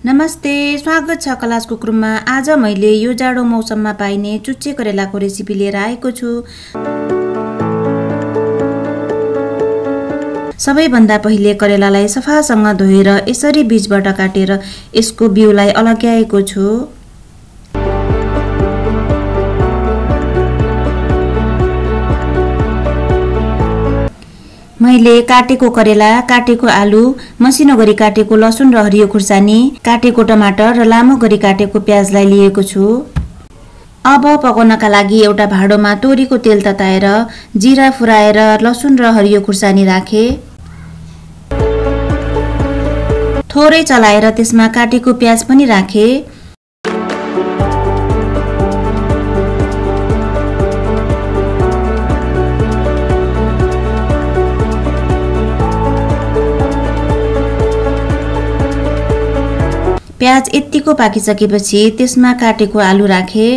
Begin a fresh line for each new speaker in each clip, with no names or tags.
नमस्ते, स्वागत छ क्लास कुकुरमा। आज मैले यो जाडो मौसममा पाइने चुच्चे करेलाको रेसिपी लिएर आएको छु। सबैभन्दा पहिले करेलालाई सफासँग धोएर यसरी बीजबाट काटेर यसको बिउलाई अलग्याएको छु। मैले काटेको करेला, काटेको आलु, मसिनो गरी काटेको लसुन र हरियो खुर्सानी, काटेको टमाटर र लामो गरी काटेको प्याजलाई लिएको छु। अब पकाउनका लागि एउटा भाँडोमा तोरीको तेल तताएर जिरा फुराएर लसुन र हरियो खुर्सानी राखे। थोरै चलाएर त्यसमा काटेको प्याज पनि राखे। प्याज यतिको पाकिसकेपछि त्यसमा काटेको आलु राखे।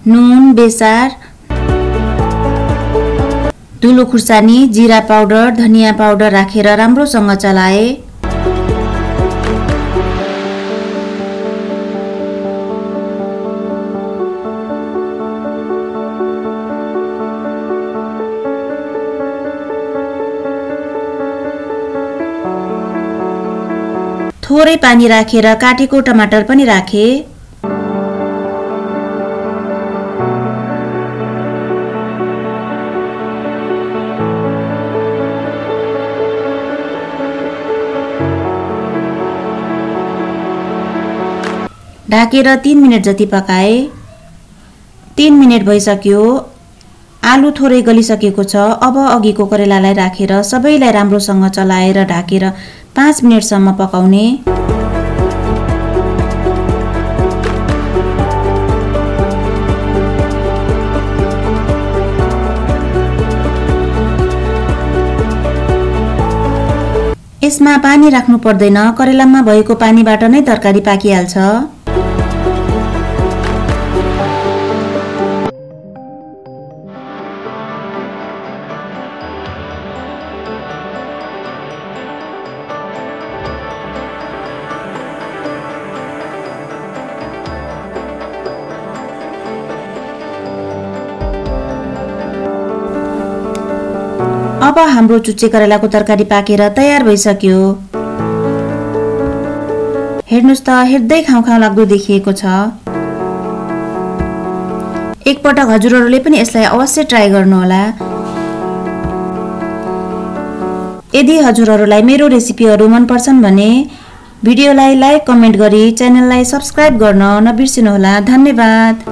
नुन, बेसार, धुलो खुर्सानी, जिरा पाउडर, धनिया पाउडर राखेर राम्रोसँग चलाए। थोरै पानी राखेर काटेको टमाटर पनि राखे। ढाकेर 3 मिनेट जति पकाए। 3 मिनेट भइसक्यो। आलु थोरै गलिसकेको छ। अब अघिको करेलालाई राखेर सबैलाई राम्रोसँग चलाएर ढाकेर 5 मिनेटसम्म पकाउने। यसमा पानी राख्नु पर्दैन, करेलामा भएको पानीबाट नै तरकारी पाकिहाल्छ। अब हाम्रो चुच्चे करेलाको तरकारी पाकेर तयार भइसक्यो। हेर्नुस् त, हेर्दै खाउँ खाउँ लाग्दो देखिएको छ। एकपटक हजुरहरूले पनि यसलाई अवश्य ट्राई गर्नुहोला। यदि हजुरहरूलाई मेरो रेसिपीहरू मन पर्छन् भने भिडियोलाई लाइक, कमेन्ट गरी च्यानललाई सब्स्क्राइब गर्न नबिर्सिनुहोला। धन्यवाद।